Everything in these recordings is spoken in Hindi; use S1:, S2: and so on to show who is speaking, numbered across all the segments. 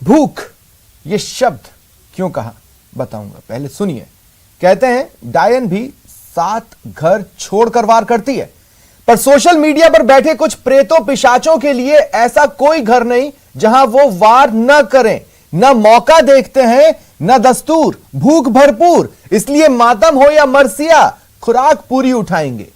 S1: भूख, ये शब्द क्यों कहा बताऊंगा, पहले सुनिए। कहते हैं डायन भी 7 घर छोड़कर वार करती है, पर सोशल मीडिया पर बैठे कुछ प्रेतों पिशाचों के लिए ऐसा कोई घर नहीं जहां वो वार न करें। न मौका देखते हैं न दस्तूर, भूख भरपूर, इसलिए मातम हो या मरसिया खुराक पूरी उठाएंगे।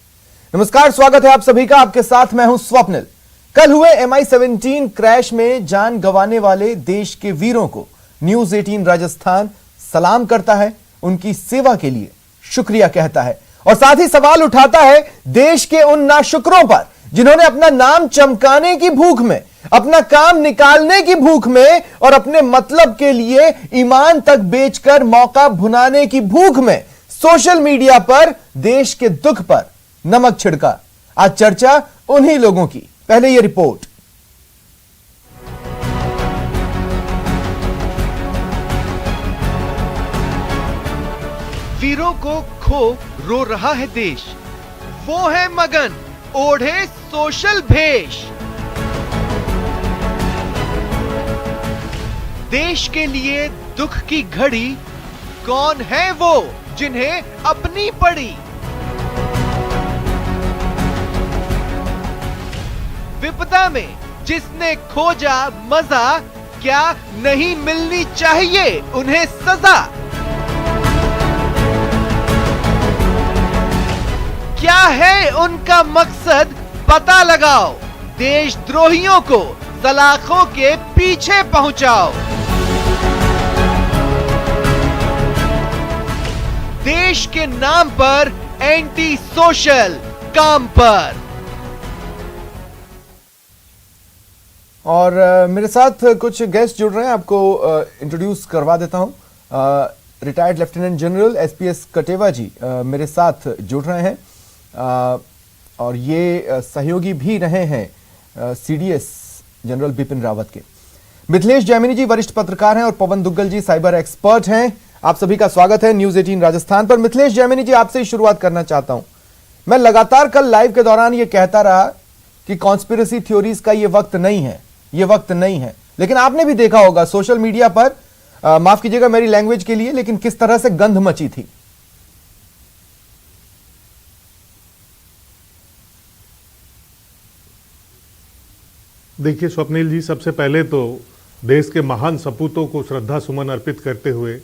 S1: नमस्कार, स्वागत है आप सभी का, आपके साथ मैं हूं स्वप्निल। कल हुए MI-17 क्रैश में जान गंवाने वाले देश के वीरों को न्यूज 18 राजस्थान सलाम करता है, उनकी सेवा के लिए शुक्रिया कहता है और साथ ही सवाल उठाता है देश के उन नाशुक्रों पर जिन्होंने अपना नाम चमकाने की भूख में, अपना काम निकालने की भूख में और अपने मतलब के लिए ईमान तक बेचकर मौका भुनाने की भूख में सोशल मीडिया पर देश के दुख पर नमक छिड़का। आज चर्चा उन्हीं लोगों की। पहले यह रिपोर्ट।
S2: वीरों को खो रो रहा है देश, वो है मगन ओढ़े सोशल भेष। देश के लिए दुख की घड़ी, कौन है वो जिन्हें अपनी पड़ी। विपदा में जिसने खोजा मजा, क्या नहीं मिलनी चाहिए उन्हें सजा। क्या है उनका मकसद पता लगाओ, देशद्रोहियों को सलाखों के पीछे पहुंचाओ। देश के नाम पर एंटी सोशल काम पर।
S1: और मेरे साथ कुछ गेस्ट जुड़ रहे हैं, आपको इंट्रोड्यूस करवा देता हूं। Retired lieutenant general SPS Katewa ji मेरे साथ जुड़ रहे हैं और ये सहयोगी भी रहे हैं CDS जनरल बिपिन रावत के। मिथिलेश जैमिनी जी वरिष्ठ पत्रकार हैं और पवन दुग्गल जी साइबर एक्सपर्ट हैं। आप सभी का स्वागत है न्यूज 18 राजस्थान पर। मिथिलेश जैमिनी जी, आपसे ही शुरुआत करना चाहता हूं। मैं लगातार कल लाइव के दौरान ये कहता रहा कि कॉन्स्पिरेसी थ्योरीज का ये वक्त नहीं है, ये वक्त नहीं है, लेकिन आपने भी देखा होगा सोशल मीडिया पर, माफ कीजिएगा मेरी लैंग्वेज के लिए, लेकिन किस तरह से गंध मची थी।
S3: देखिए स्वप्निल जी, सबसे पहले तो देश के महान सपूतों को श्रद्धा सुमन अर्पित करते हुए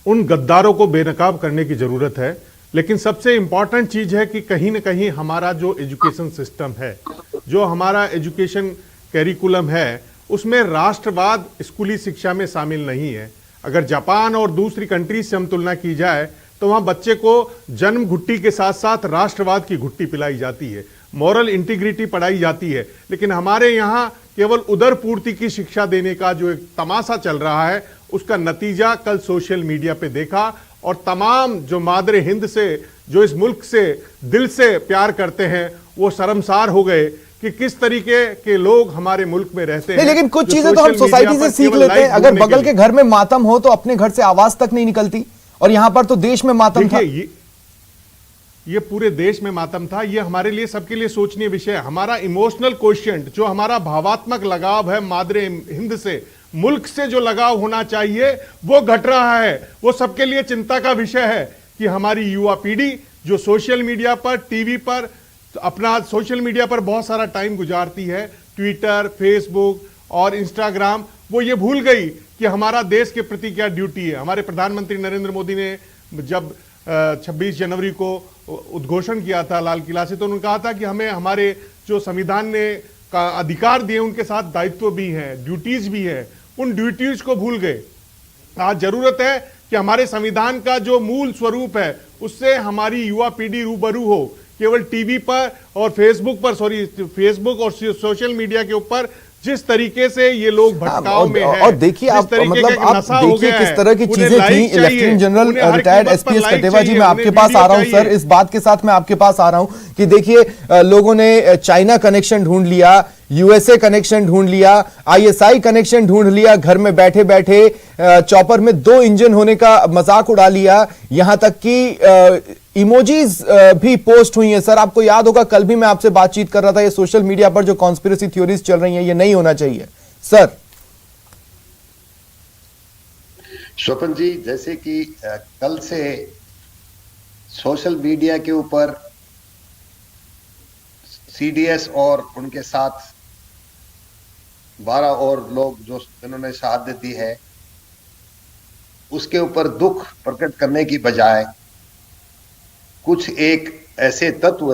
S3: उन गद्दारों को बेनकाब करने की जरूरत है। लेकिन सबसे इंपॉर्टेंट चीज है कि कहीं ना कहीं हमारा जो एजुकेशन सिस्टम है, जो हमारा एजुकेशन कैरिकुलम है, उसमें राष्ट्रवाद स्कूली शिक्षा में शामिल नहीं है। अगर जापान और दूसरी कंट्रीज से हम तुलना की जाए तो वहां बच्चे को जन्म घुट्टी के साथ साथ राष्ट्रवाद की घुट्टी पिलाई जाती है, मॉरल इंटीग्रिटी पढ़ाई जाती है। लेकिन हमारे यहाँ केवल उदर पूर्ति की शिक्षा देने का जो एक तमाशा चल रहा है, उसका नतीजा कल सोशल मीडिया पे देखा। और तमाम जो मादरे हिंद से, जो इस मुल्क से दिल से प्यार करते हैं, वो शर्मसार हो गए कि किस तरीके के लोग हमारे मुल्क में रहते हैं।
S1: लेकिन कुछ चीजें तो हम सोसाइटी से सीख लेते हैं। अगर बगल के घर में मातम हो तो अपने घर से आवाज तक नहीं निकलती, और यहां पर तो देश में मातम था।
S3: ये पूरे देश में मातम था। ये हमारे लिए, सबके लिए सोचनीय विषय है। हमारा इमोशनल क्वोशिएंट, जो हमारा भावात्मक लगाव है मादरे हिंद से, मुल्क से जो लगाव होना चाहिए, वो घट रहा है। वो सबके लिए चिंता का विषय है कि हमारी युवा पीढ़ी जो सोशल मीडिया पर, टीवी पर, अपना सोशल मीडिया पर बहुत सारा टाइम गुजारती है, ट्विटर, फेसबुक और इंस्टाग्राम, वो ये भूल गई कि हमारा देश के प्रति क्या ड्यूटी है। हमारे प्रधानमंत्री नरेंद्र मोदी ने जब 26 जनवरी को उद्घोषण किया था लाल किला से, तो उन्होंने कहा था कि हमें हमारे जो संविधान ने का अधिकार दिए, उनके साथ दायित्व भी है, ड्यूटीज भी है। उन ड्यूटीज को भूल गए। आज जरूरत है कि हमारे संविधान का जो मूल स्वरूप है, उससे हमारी युवा पीढ़ी रूबरू हो। केवल टीवी पर और फेसबुक और सोशल मीडिया के ऊपर जिस तरीके से ये लोग भटकाव में हैं,
S1: और देखिए आप, मतलब आप देखिए किस तरह की चीजें थी। Lieutenant general retired SPS Katewa ji, मैं आपके पास आ रहा हूं सर। इस बात के साथ मैं आपके पास आ रहा हूं कि देखिए लोगों ने चाइना कनेक्शन ढूंढ लिया, USA कनेक्शन ढूंढ लिया, ISI कनेक्शन ढूंढ लिया, घर में बैठे बैठे चॉपर में 2 इंजन होने का मजाक उड़ा लिया, यहां तक कि इमोजीज भी पोस्ट हुई हैं। सर आपको याद होगा कल भी मैं आपसे बातचीत कर रहा था, ये सोशल मीडिया पर जो कॉन्स्पिरेसी थ्योरीज चल रही हैं ये नहीं होना चाहिए। सर
S4: स्वपन जी, जैसे कि कल से सोशल मीडिया के ऊपर सीडीएस और उनके साथ 12 और लोग जो जिन्होंने शहादत दी है, उसके ऊपर दुख प्रकट करने की बजाय कुछ एक ऐसे तत्व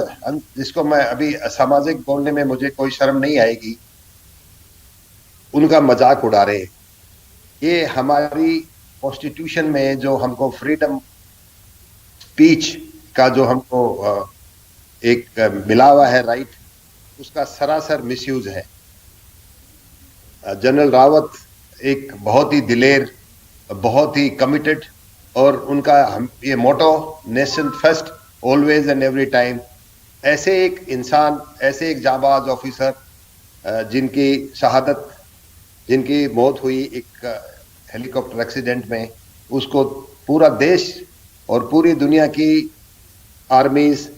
S4: जिसको मैं अभी असामाजिक बोलने में मुझे कोई शर्म नहीं आएगी, उनका मजाक उड़ा रहे हैं। ये हमारी कॉन्स्टिट्यूशन में जो हमको फ्रीडम स्पीच का जो हमको एक मिला हुआ है राइट, उसका सरासर मिसयूज है। जनरल रावत एक बहुत ही दिलेर, बहुत ही कमिटेड, और उनका ये motto nation first always and every time. ऐसे एक इंसान, ऐसे एक जाबाज ऑफिसर जिनकी शहादत, जिनकी मौत हुई एक हेलीकॉप्टर एक्सीडेंट में, उसको पूरा देश और पूरी दुनिया की आर्मीज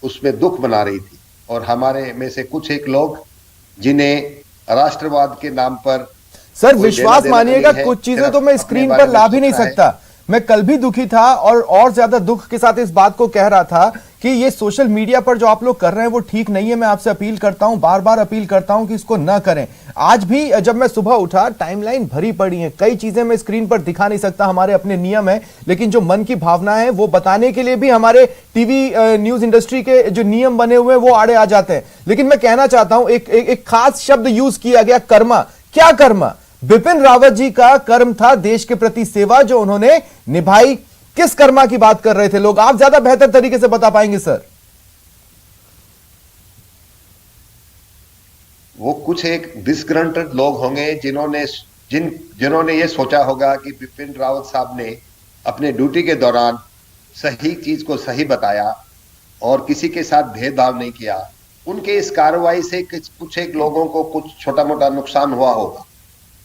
S4: उसमें दुख मना रही थी। और हमारे में से कुछ एक लोग जिन्हें राष्ट्रवाद के नाम पर
S1: सर विश्वास मानिएगा, कुछ चीजें तो मैं स्क्रीन पर ला भी नहीं सकता। मैं कल भी दुखी था और ज्यादा दुख के साथ इस बात को कह रहा था कि ये सोशल मीडिया पर जो आप लोग कर रहे हैं वो ठीक नहीं है। मैं आपसे अपील करता हूं, बार बार अपील करता हूं कि इसको ना करें। आज भी जब मैं सुबह उठा, टाइमलाइन भरी पड़ी है, कई चीजें मैं स्क्रीन पर दिखा नहीं सकता, हमारे अपने नियम है, लेकिन जो मन की भावना है वो बताने के लिए भी हमारे टीवी न्यूज इंडस्ट्री के जो नियम बने हुए हैं वो आड़े आ जाते हैं। लेकिन मैं कहना चाहता हूं, एक खास शब्द यूज किया गया, कर्मा। क्या कर्मा? बिपिन रावत जी का कर्म था देश के प्रति सेवा, जो उन्होंने निभाई। किस कर्मा की बात कर रहे थे लोग? आप ज्यादा बेहतर तरीके से बता पाएंगे सर।
S4: वो कुछ एक डिसग्रंटेड लोग होंगे जिन्होंने ये सोचा होगा कि बिपिन रावत साहब ने अपने ड्यूटी के दौरान सही चीज को सही बताया और किसी के साथ भेदभाव नहीं किया। उनके इस कार्रवाई से कुछ एक लोगों को कुछ छोटा मोटा नुकसान हुआ होगा,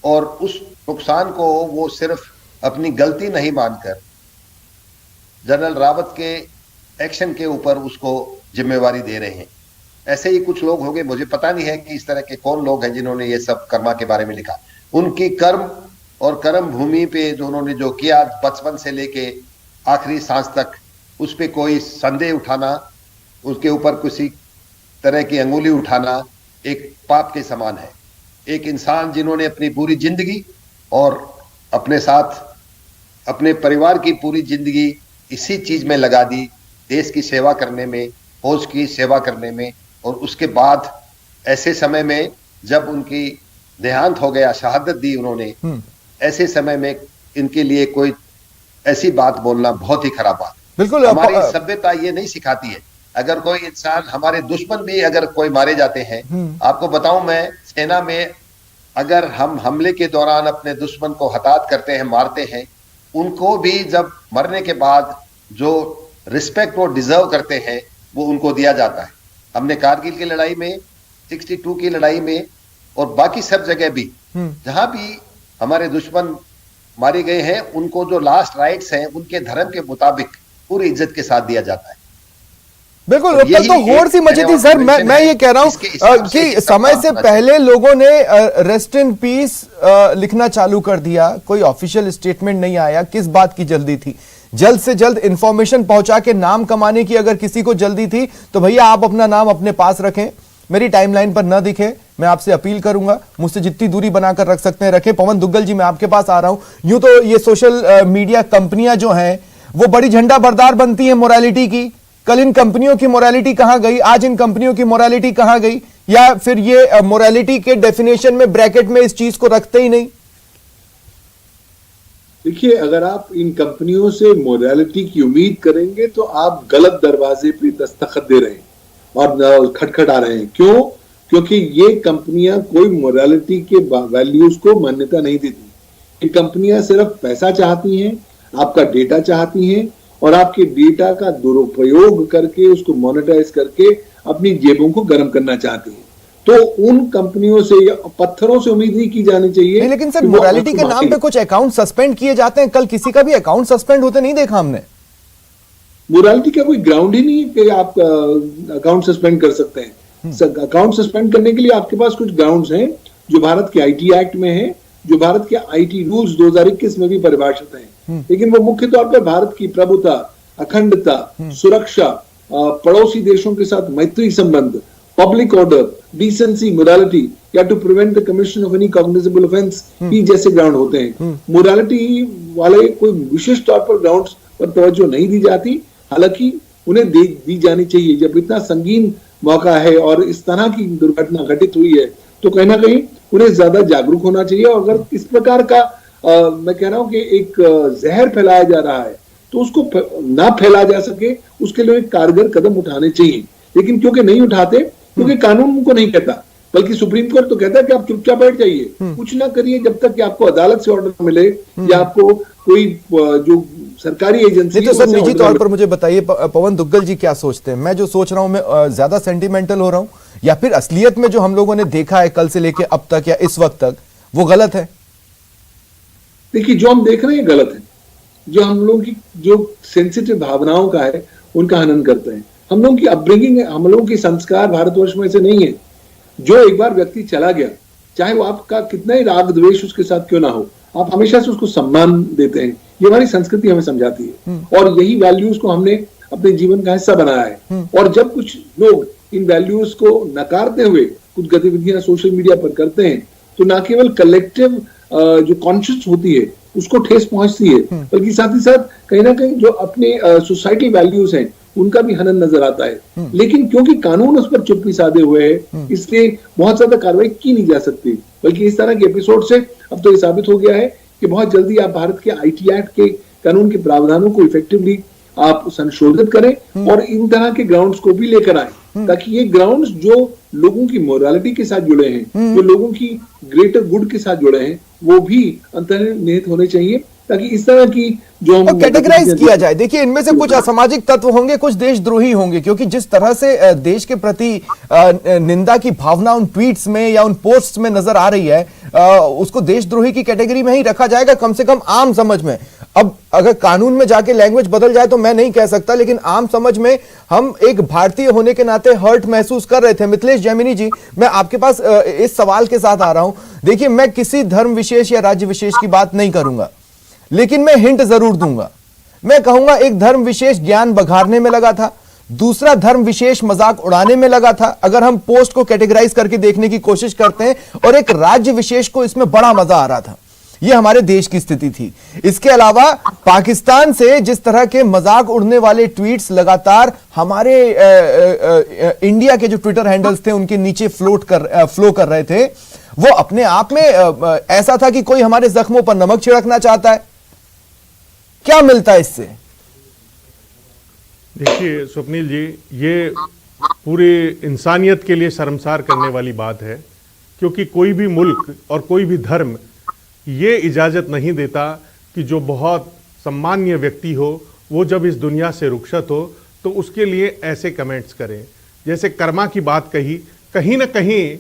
S4: और उस नुकसान को वो सिर्फ अपनी गलती नहीं मानकर जनरल रावत के एक्शन के ऊपर उसको जिम्मेवारी दे रहे हैं। ऐसे ही कुछ लोग होंगे, मुझे पता नहीं है कि इस तरह के कौन लोग हैं जिन्होंने ये सब कर्मा के बारे में लिखा। उनकी कर्म और कर्म भूमि पे जो उन्होंने जो किया बचपन से लेके आखिरी सांस तक, उस पे कोई संदेह उठाना, उसके ऊपर किसी तरह की अंगुली उठाना एक पाप के समान है। एक इंसान जिन्होंने अपनी पूरी जिंदगी और अपने साथ अपने परिवार की पूरी जिंदगी इसी चीज में लगा दी, देश की सेवा करने में, फौज की सेवा करने में, और उसके बाद ऐसे समय में जब उनकी देहांत हो गया, शहादत दी उन्होंने, ऐसे समय में इनके लिए कोई ऐसी बात बोलना बहुत ही खराब बात।
S1: बिल्कुल,
S4: हमारी सभ्यता ये नहीं सिखाती है। अगर कोई इंसान, हमारे दुश्मन भी अगर कोई मारे जाते हैं, आपको बताऊं मैं, सेना में अगर हम हमले के दौरान अपने दुश्मन को हताहत करते हैं, मारते हैं, उनको भी जब मरने के बाद जो रिस्पेक्ट वो डिजर्व करते हैं वो उनको दिया जाता है। हमने कारगिल की लड़ाई में, 62 की लड़ाई में, और बाकी सब जगह भी जहां भी हमारे दुश्मन मारे गए हैं, उनको जो लास्ट राइट्स हैं उनके धर्म के मुताबिक पूरी इज्जत के साथ दिया जाता है।
S1: बिल्कुल, कल तो होड़ सी मची थी सर। मैं ये कह रहा हूं कि समय से पहले लोगों ने रेस्ट इन पीस लिखना चालू कर दिया, कोई ऑफिशियल स्टेटमेंट नहीं आया। किस बात की जल्दी थी? जल्द से जल्द इंफॉर्मेशन पहुंचा के नाम कमाने की अगर किसी को जल्दी थी तो भैया आप अपना नाम अपने पास रखें, मेरी टाइमलाइन पर न दिखे। मैं आपसे अपील करूंगा, मुझसे जितनी दूरी बनाकर रख सकते हैं रखें। पवन दुग्गल जी, मैं आपके पास आ रहा हूं। यूं तो ये सोशल मीडिया कंपनियां जो हैं वो बड़ी झंडा बरदार बनती है मोरालिटी की। कल इन कंपनियों की मोरालिटी कहां गई? आज इन कंपनियों की मोरालिटी कहां गई? या फिर ये मोरालिटी के डेफिनेशन में, ब्रैकेट में इस चीज को रखते ही नहीं?
S5: देखिए, अगर आप इन कंपनियों से मोरालिटी की उम्मीद करेंगे तो आप गलत दरवाजे पे दस्तखत दे रहे हैं और खटखटा रहे हैं। क्यों? क्योंकि ये कंपनियां कोई मोरालिटी के वैल्यूज को मान्यता नहीं देती। ये कंपनियां सिर्फ पैसा चाहती हैं, आपका डेटा चाहती हैं, और आपके डेटा का दुरुपयोग करके, उसको मोनेटाइज करके अपनी जेबों को गर्म करना चाहती हैं। तो उन कंपनियों से या पत्थरों से उम्मीद नहीं की जानी चाहिए।
S1: नहीं, लेकिन सर मोरालिटी के नाम पे कुछ अकाउंट सस्पेंड किए जाते हैं। कल किसी का भी अकाउंट सस्पेंड होते नहीं देखा हमने।
S5: मोरालिटी का कोई ग्राउंड ही नहीं है कि आप अकाउंट सस्पेंड कर सकते हैं। अकाउंट सस्पेंड करने के लिए आपके पास कुछ ग्राउंड्स हैं जो भारत के आईटी एक्ट में है, जो भारत के आईटी रूल्स 2021 में भी परिभाषित हैं, लेकिन वो मुख्य तौर पर भारत की प्रभुता, अखंडता, सुरक्षा, पड़ोसी देशों के साथ मैत्री संबंध, पब्लिक ऑर्डर, डिसेंसी, मोरालिटी या to prevent the commission of any cognizable offence ही जैसे ग्राउंड होते हैं। मोरालिटी वाले कोई विशेष तौर पर ग्राउंड्स पर तवज्जो नहीं दी जाती, हालांकि उन्हें दी जानी चाहिए। जब इतना संगीन मौका है और इस तरह की दुर्घटना घटित हुई है तो कहीं ना कहीं उन्हें ज्यादा जागरूक होना चाहिए। और अगर इस प्रकार का मैं कह रहा हूं कि एक जहर फैलाया जा रहा है तो उसको ना फैला जा सके उसके लिए एक कारगर कदम उठाने चाहिए। लेकिन क्योंकि नहीं उठाते, क्योंकि कानून उनको नहीं कहता, बल्कि सुप्रीम कोर्ट तो कहता है कि आप चुपचाप बैठ जाइए, कुछ ना करिए जब तक कि आपको अदालत से ऑर्डर मिले या आपको कोई जो सरकारी एजेंसी।
S1: तो सर निजी तौर पर मुझे बताइए पवन दुग्गल जी क्या सोचते हैं? मैं जो सोच रहा हूं, मैं ज्यादा सेंटिमेंटल हो रहा हूं या फिर असलियत में जो हम लोगों ने देखा है कल से लेके अब तक या इस वक्त तक वो गलत है?
S5: देखिए, जो हम देख रहे हैं गलत है। जो हम लोगों की जो सेंसिटिव भावनाओं का है उनका हनन करते हैं। हम लोगों की अपब्रिंगिंग है, हम लोगों की संस्कार भारतवर्ष में से नहीं है। जो एक बार व्यक्ति चला गया, चाहे वो आपका कितना ही राग द्वेष उसके साथ क्यों ना हो, आप हमेशा से उसको सम्मान देते हैं। ये हमारी संस्कृति हमें समझाती है और यही वैल्यूज को हमने अपने जीवन का हिस्सा बनाया है। और जब कुछ लोग इन वैल्यूज को नकारते हुए कुछ गतिविधियां सोशल मीडिया पर करते हैं तो न केवल कलेक्टिव जो कॉन्शियस होती है उसको ठेस पहुंचती है, बल्कि साथ ही साथ कहीं ना कहीं जो अपने सोसाइटी वैल्यूज हैं उनका भी हनन नजर आता है। लेकिन क्योंकि कानून उस पर चुप्पी साधे हुए है इसलिए बहुत ज्यादा कार्रवाई की नहीं जा सकती। बल्कि इस तरह के एपिसोड से अब तो ये साबित हो गया है कि बहुत जल्दी आप भारत के आईटी एक्ट के कानून के प्रावधानों को इफेक्टिवली आप संशोधित करें और इन तरह के ग्राउंड्स को भी लेकर आए, ताकि ये ग्राउंड्स जो लोगों की मोरालिटी के साथ जुड़े हैं, जो लोगों की ग्रेटर गुड के साथ जुड़े हैं, वो भी अंतर्निहित होने चाहिए, ताकि इस तरह की जो
S1: कैटेगराइज किया जाए। देखिए, इनमें से कुछ असामाजिक तत्व होंगे, कुछ देशद्रोही होंगे, क्योंकि जिस तरह से देश के प्रति निंदा की भावना उन ट्वीट्स में या उन पोस्ट्स में नजर आ रही है, उसको देशद्रोही की कैटेगरी में ही रखा जाएगा, कम से कम आम समझ में। अब अगर कानून में जाके लैंग्वेज बदल जाए तो मैं नहीं कह सकता, लेकिन आम समझ में हम एक भारतीय होने के नाते हर्ट महसूस कर रहे थे। मिथिलेश जैमिनी जी, मैं आपके पास इस सवाल के साथ आ रहा हूं। देखिए, मैं किसी धर्म विशेष या राज्य विशेष की बात नहीं करूंगा, लेकिन मैं हिंट जरूर दूंगा। मैं कहूंगा एक धर्म विशेष ज्ञान बघारने में लगा था, दूसरा धर्म विशेष मजाक उड़ाने में लगा था, अगर हम पोस्ट को कैटेगराइज करके देखने की कोशिश करते हैं, और एक राज्य विशेष को इसमें बड़ा मजा आ रहा था। यह हमारे देश की स्थिति थी। इसके अलावा पाकिस्तान से जिस तरह के मजाक उड़ने वाले ट्वीट्स लगातार हमारे इंडिया के जो ट्विटर हैंडल्स थे उनके नीचे फ्लो कर रहे थे, वो अपने आप में ऐसा था कि कोई हमारे जख्मों पर नमक छिड़कना चाहता है। क्या मिलता है इससे?
S3: देखिए स्वप्निल जी, ये पूरे इंसानियत के लिए शर्मसार करने वाली बात है, क्योंकि कोई भी मुल्क और कोई भी धर्म ये इजाजत नहीं देता कि जो बहुत सम्मान्य व्यक्ति हो वो जब इस दुनिया से रुखसत हो तो उसके लिए ऐसे कमेंट्स करें। जैसे कर्मा की बात कही, कहीं ना कहीं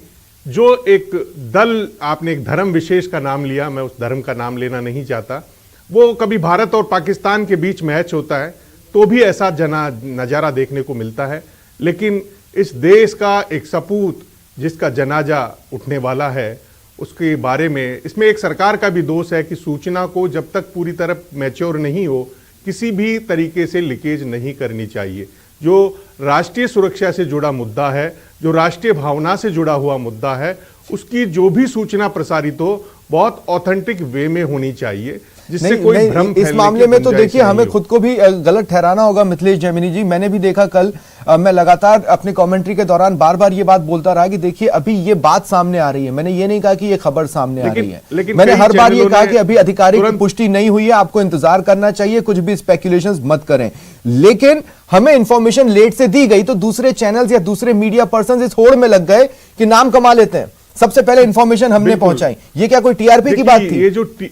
S3: जो एक दल, आपने एक धर्म विशेष का नाम लिया, मैं उस धर्म का नाम लेना नहीं चाहता, वो कभी भारत और पाकिस्तान के बीच मैच होता है तो भी ऐसा नज़ारा देखने को मिलता है। लेकिन इस देश का एक सपूत जिसका जनाजा उठने वाला है उसके बारे में, इसमें एक सरकार का भी दोष है कि सूचना को जब तक पूरी तरह मैच्योर नहीं हो किसी भी तरीके से लीकेज नहीं करनी चाहिए। जो राष्ट्रीय सुरक्षा से जुड़ा मुद्दा है, जो राष्ट्रीय भावना से जुड़ा हुआ मुद्दा है, उसकी जो भी सूचना प्रसारित हो बहुत ऑथेंटिक वे में होनी चाहिए, जिससे कोई भ्रम
S1: इस मामले में तो देखिए हमें खुद को भी गलत ठहराना होगा। मिथिलेश जैमिनी जी, मैंने भी देखा कल, मैं लगातार अपने कमेंट्री के दौरान बार बार ये बात बोलता रहा कि देखिए अभी ये बात सामने आ रही है। मैंने ये नहीं कहा कि ये खबर सामने आ रही है, मैंने हर बार ये कहा कि अभी आधिकारिक पुष्टि नहीं हुई है, आपको इंतजार करना चाहिए, कुछ भी स्पेकुलेशंस मत करें। लेकिन हमें इंफॉर्मेशन लेट से दी गई तो दूसरे चैनल्स या दूसरे मीडिया पर्सन इस होड़ में लग गए कि नाम कमा लेते हैं, सबसे पहले इंफॉर्मेशन हमने पहुंचाई। ये क्या कोई टीआरपी की बात थी?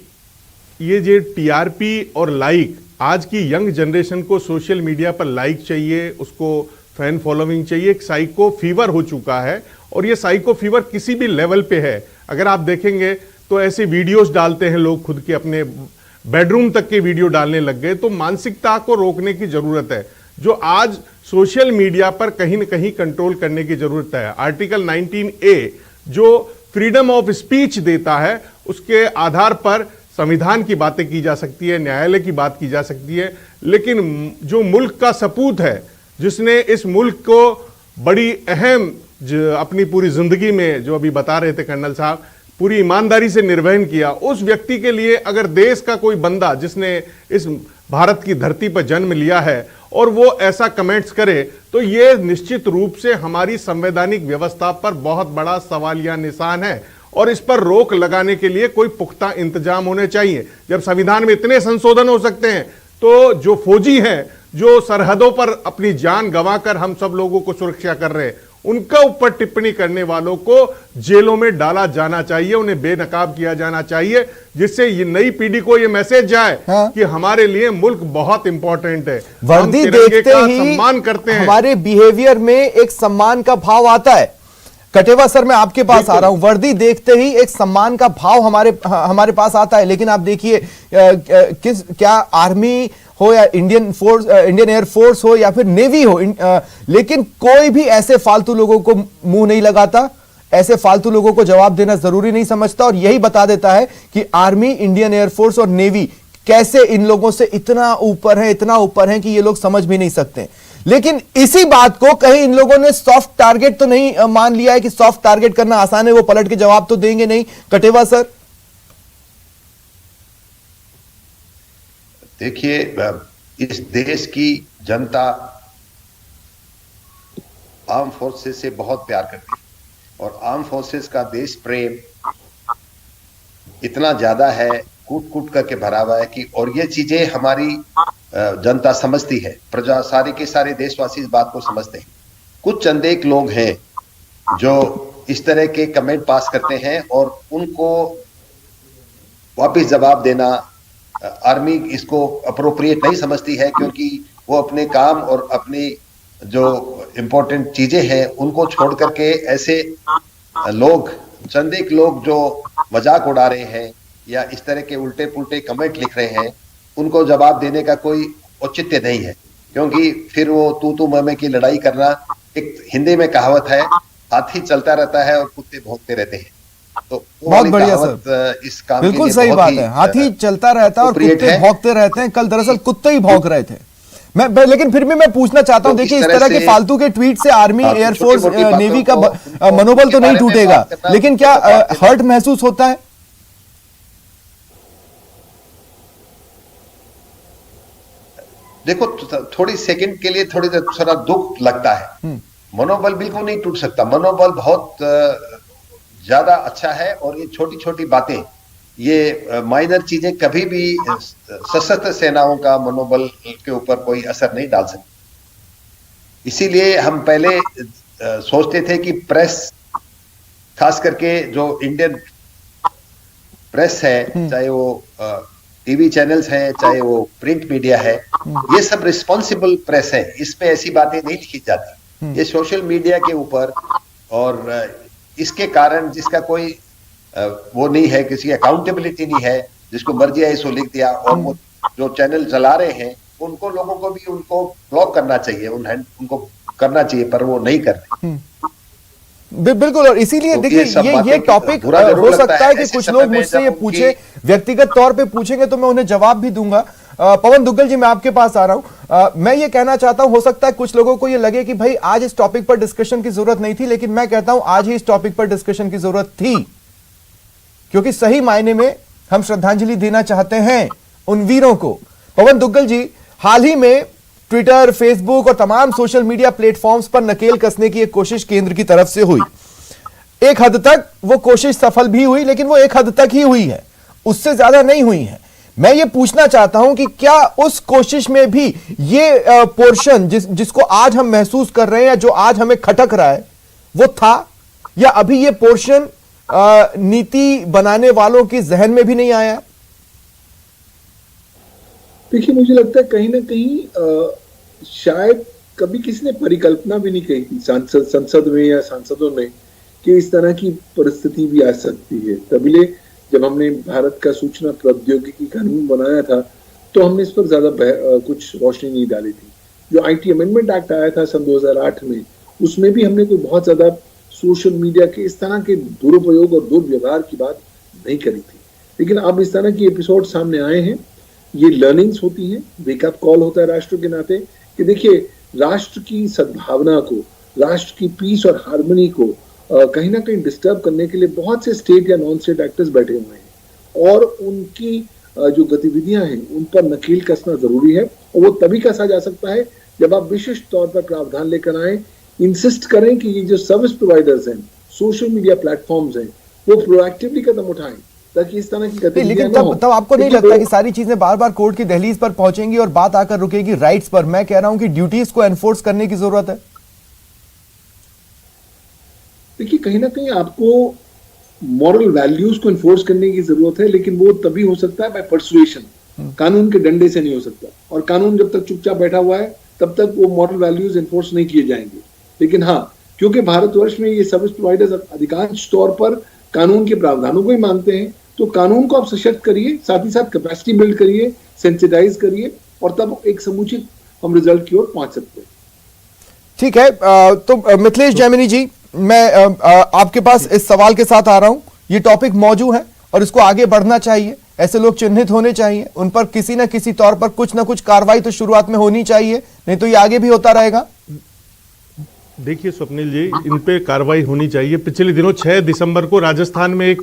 S3: ये जो टीआरपी और लाइक, आज की यंग जनरेशन को सोशल मीडिया पर लाइक चाहिए, उसको फैन फॉलोइंग चाहिए, एक साइको फीवर हो चुका है। और ये साइको फीवर किसी भी लेवल पे है। अगर आप देखेंगे तो ऐसे वीडियोस डालते हैं लोग, खुद के अपने बेडरूम तक के वीडियो डालने लग गए। तो मानसिकता को रोकने की जरूरत है, जो आज सोशल मीडिया पर कहीं न कहीं कंट्रोल करने की जरूरत है। आर्टिकल 19A जो फ्रीडम ऑफ स्पीच देता है, उसके आधार पर संविधान की बातें की जा सकती है, न्यायालय की बात की जा सकती है। लेकिन जो मुल्क का सपूत है, जिसने इस मुल्क को बड़ी अहम अपनी पूरी जिंदगी में, जो अभी बता रहे थे कर्नल साहब, पूरी ईमानदारी से निर्वहन किया, उस व्यक्ति के लिए अगर देश का कोई बंदा जिसने इस भारत की धरती पर जन्म लिया है और वो ऐसा कमेंट्स करे, तो ये निश्चित रूप से हमारी संवैधानिक व्यवस्था पर बहुत बड़ा सवालिया निशान है और इस पर रोक लगाने के लिए कोई पुख्ता इंतजाम होने चाहिए। जब संविधान में इतने संशोधन हो सकते हैं, तो जो फौजी हैं, जो सरहदों पर अपनी जान गंवाकर हम सब लोगों को सुरक्षा कर रहे हैं, उनका ऊपर टिप्पणी करने वालों को जेलों में डाला जाना चाहिए, उन्हें बेनकाब किया जाना चाहिए, जिससे ये नई पीढ़ी को ये मैसेज जाए कि हमारे लिए मुल्क बहुत इंपॉर्टेंट है।
S1: वर्दी देखते ही
S3: सम्मान करते हैं,
S1: हमारे बिहेवियर में एक सम्मान का भाव आता है। कटेवा सर, मैं आपके पास आ रहा हूं। वर्दी देखते ही एक सम्मान का भाव हमारे पास आता है, लेकिन आप देखिए क्या आर्मी हो या इंडियन एयर फोर्स हो या फिर नेवी हो, लेकिन कोई भी ऐसे फालतू लोगों को मुंह नहीं लगाता, ऐसे फालतू लोगों को जवाब देना जरूरी नहीं समझता, और यही बता देता है कि आर्मी, इंडियन एयर फोर्स और नेवी कैसे इन लोगों से इतना ऊपर है कि ये लोग समझ भी नहीं सकते। लेकिन इसी बात को कहीं इन लोगों ने सॉफ्ट टारगेट तो नहीं मान लिया है कि सॉफ्ट टारगेट करना आसान है, वो पलट के जवाब तो देंगे नहीं। कटेवा सर,
S4: देखिए, इस देश की जनता आर्म फोर्सेस से बहुत प्यार करती है और आर्म फोर्सेस का देश प्रेम इतना ज्यादा है, कूट कूट करके भरा हुआ है कि, और ये चीजें हमारी जनता समझती है, प्रजा सारे के सारे देशवासी इस बात को समझते हैं। कुछ चंद एक लोग हैं जो इस तरह के कमेंट पास करते हैं और उनको वापस जवाब देना आर्मी इसको अप्रोप्रिएट नहीं समझती है, क्योंकि वो अपने काम और अपनी जो इम्पोर्टेंट चीजें हैं उनको छोड़ करके ऐसे लोग, चंद एक लोग जो मजाक उड़ा रहे हैं या इस तरह के उल्टे पुल्टे कमेंट लिख रहे हैं, उनको जवाब देने का कोई औचित्य नहीं है, क्योंकि फिर वो तू मैं की लड़ाई करना। एक हिंदी में कहावत है, हाथी चलता रहता है और कुत्ते भौंकते रहते हैं। तो
S1: बहुत बढ़िया सर,
S4: इस काम
S1: बिल्कुल सही बात है, हाथी चलता रहता है और कुत्ते भौंकते रहते हैं। कल दरअसल कुत्ते ही भौंक रहे थे। लेकिन फिर भी मैं पूछना चाहता हूं, देखिए इस तरह के फालतू के ट्वीट से आर्मी, एयरफोर्स, नेवी का मनोबल तो नहीं टूटेगा, लेकिन क्या हर्ट महसूस होता है?
S4: देखो, थोड़ी सेकंड के लिए थोड़ा दुख लगता है, मनोबल बिल्कुल नहीं टूट सकता। मनोबल बहुत ज्यादा अच्छा है और ये छोटी छोटी बातें, ये माइनर चीजें कभी भी सशस्त्र सेनाओं का मनोबल के ऊपर कोई असर नहीं डाल सकती। इसीलिए हम पहले सोचते थे कि प्रेस, खास करके जो इंडियन प्रेस है, चाहे वो टीवी चैनल्स हैं, चाहे वो प्रिंट मीडिया है, ये सब रिस्पॉन्सिबल प्रेस है, इसमें ऐसी बातें नहीं लिखी जाती। ये सोशल मीडिया के ऊपर, और इसके कारण जिसका कोई वो नहीं है, किसी अकाउंटेबिलिटी नहीं है, जिसको मर्जी है इसको लिख दिया, और वो जो चैनल चला रहे हैं उनको, लोगों को भी उनको ब्लॉक करना चाहिए, उनको करना चाहिए, पर वो नहीं कर रहे।
S1: बिल्कुल, और इसीलिए देखिए ये टॉपिक हो सकता है कि कुछ लोग मुझसे ये पूछे, व्यक्तिगत तौर पे पूछेंगे तो मैं उन्हें जवाब भी दूंगा। पवन दुग्गल जी, मैं आपके पास आ रहा हूं। मैं ये कहना चाहता हूं, हो सकता है कुछ लोगों को ये लगे कि भाई आज इस टॉपिक पर डिस्कशन की जरूरत नहीं थी, लेकिन मैं कहता हूं आज ही इस टॉपिक पर डिस्कशन की जरूरत थी, क्योंकि सही मायने में हम श्रद्धांजलि देना चाहते हैं उन वीरों को। पवन दुग्गल जी, हाल ही में ट्विटर, फेसबुक और तमाम सोशल मीडिया प्लेटफॉर्म्स पर नकेल कसने की एक कोशिश केंद्र की तरफ से हुई। एक हद तक वो कोशिश सफल भी हुई, लेकिन वो एक हद तक ही हुई है, उससे ज्यादा नहीं हुई है। मैं ये पूछना चाहता हूं कि क्या उस कोशिश में भी ये पोर्शन जिसको आज हम महसूस कर रहे हैं, जो आज हमें खटक रहा है, वो था, या अभी ये पोर्शन नीति बनाने वालों की जहन में भी नहीं आया?
S5: देखिए, मुझे लगता है कहीं ना कहीं शायद कभी किसी ने परिकल्पना भी नहीं की थी संसद में या सांसदों में कि इस तरह की परिस्थिति भी आ सकती है। तभी जब हमने भारत का सूचना प्रौद्योगिकी कानून बनाया था, तो हमने इस पर ज्यादा कुछ रोशनी नहीं डाली थी। जो IT अमेंडमेंट एक्ट आया था सन 2008 में, उसमें भी हमने कोई बहुत ज्यादा सोशल मीडिया के इस तरह के दुरुपयोग और दुर्व्यवहार की बात नहीं करी थी। लेकिन अब इस तरह की एपिसोड सामने आए हैं, ये लर्निंग्स होती हैं, वेकअप कॉल होता है राष्ट्र के नाते कि देखिए राष्ट्र की सद्भावना को, राष्ट्र की पीस और हार्मनी को कहीं ना कहीं डिस्टर्ब करने के लिए बहुत से स्टेट या नॉन स्टेट एक्टर्स बैठे हुए हैं और उनकी जो गतिविधियां हैं उन पर नकेल कसना जरूरी है। और वो तभी कसा जा सकता है जब आप विशिष्ट तौर पर प्रावधान लेकर आए, इंसिस्ट करें कि ये जो सर्विस प्रोवाइडर्स हैं, सोशल मीडिया प्लेटफॉर्म्स हैं, वो प्रोएक्टिवली कदम उठाएं ताकि इस तरह की गतिविधियां
S1: लेकिन
S5: ना हो।
S1: तब आपको नहीं लगता कि सारी चीजें बार बार कोर्ट की दहलीज पर पहुंचेंगी और बात आकर रुकेगी राइट्स पर? मैं कह रहा हूं कि ड्यूटीज को एनफोर्स करने की जरूरत है।
S5: देखिए कहीं ना कहीं आपको मॉरल वैल्यूज को एनफोर्स करने की जरूरत है, लेकिन वो तभी हो सकता है बाय परसुएशन, कानून के डंडे से नहीं हो सकता। और कानून जब तक चुपचाप बैठा हुआ है तब तक वो मॉरल वैल्यूज एनफोर्स नहीं किए जाएंगे। लेकिन हाँ, क्योंकि भारतवर्ष में ये सर्विस प्रोवाइडर्स अधिकांश तौर पर कानून के प्रावधानों को ही मानते हैं, तो कानून को आप सशक्त करिए, साथ ही साथ कैपेसिटी बिल्ड करिए, सेंसिटाइज करिए, और तब एक समुचित हम रिजल्ट की ओर पहुंच सकते हैं।
S1: ठीक है, तो मिथिलेश जैमिनी जी, मैं आपके पास इस सवाल के साथ आ रहा हूं। ये टॉपिक मौजूद है और इसको आगे बढ़ना चाहिए, ऐसे लोग चिन्हित होने चाहिए, उन पर किसी ना किसी तौर पर कुछ ना कुछ कार्रवाई तो शुरुआत में होनी चाहिए, नहीं तो ये आगे भी होता रहेगा।
S3: देखिए स्वप्निल जी, इन पे कार्रवाई होनी चाहिए। पिछले दिनों 6 दिसंबर को राजस्थान में एक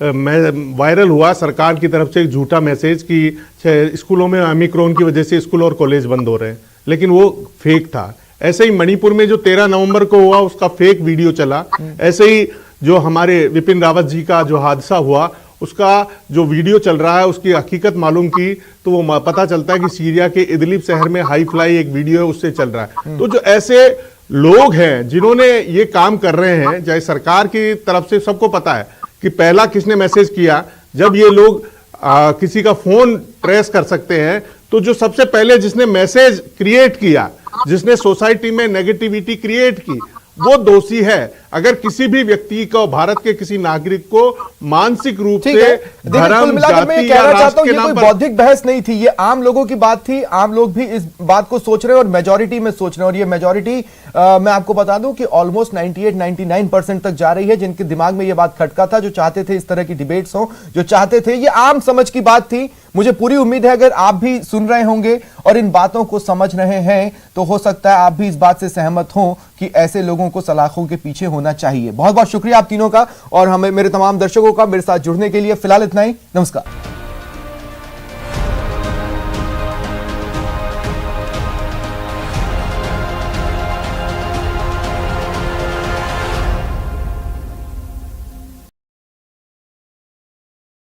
S3: वायरल हुआ सरकार की तरफ से एक झूठा मैसेज कि स्कूलों में ओमिक्रॉन की वजह से स्कूल और कॉलेज बंद हो रहे हैं, लेकिन वो फेक था। ऐसे ही मणिपुर में जो 13 नवंबर को हुआ उसका फेक वीडियो चला। ऐसे ही जो हमारे विपिन रावत जी का जो हादसा हुआ उसका जो वीडियो चल रहा है उसकी हकीकत मालूम की तो वो पता चलता है कि सीरिया के इदलिब शहर में हाई फ्लाई एक वीडियो है उससे चल रहा है। तो जो ऐसे लोग हैं जिन्होंने ये काम कर रहे हैं, चाहे सरकार की तरफ से सबको पता है कि पहला किसने मैसेज किया। जब ये लोग किसी का फोन ट्रेस कर सकते हैं, तो जो सबसे पहले जिसने मैसेज क्रिएट किया, जिसने सोसाइटी में नेगेटिविटी क्रिएट की, वो दोषी है। अगर किसी भी व्यक्ति को, भारत के किसी नागरिक को मानसिक रूप से धर्म, जाति या राष्ट्र के नाम पर,
S1: बौद्धिक बहस नहीं थी, ये आम लोगों की बात थी। आम लोग भी इस बात को सोच रहे हैं और मेजॉरिटी में सोच रहे हैं। और ये मेजॉरिटी मैं आपको बता दूं कि ऑलमोस्ट 98-99% तक जा रही है, जिनके दिमाग में ये बात खटका था, जो चाहते थे इस तरह की डिबेट्स हो, जो चाहते थे, ये आम समझ की बात थी। मुझे पूरी उम्मीद है अगर आप भी सुन रहे होंगे और इन बातों को समझ रहे हैं तो हो सकता है आप भी इस बात से सहमत हों कि ऐसे लोगों को सलाखों के पीछे होना चाहिए। बहुत बहुत शुक्रिया आप तीनों का और हमें, मेरे तमाम दर्शकों का मेरे साथ जुड़ने के लिए। फिलहाल इतना ही, नमस्कार।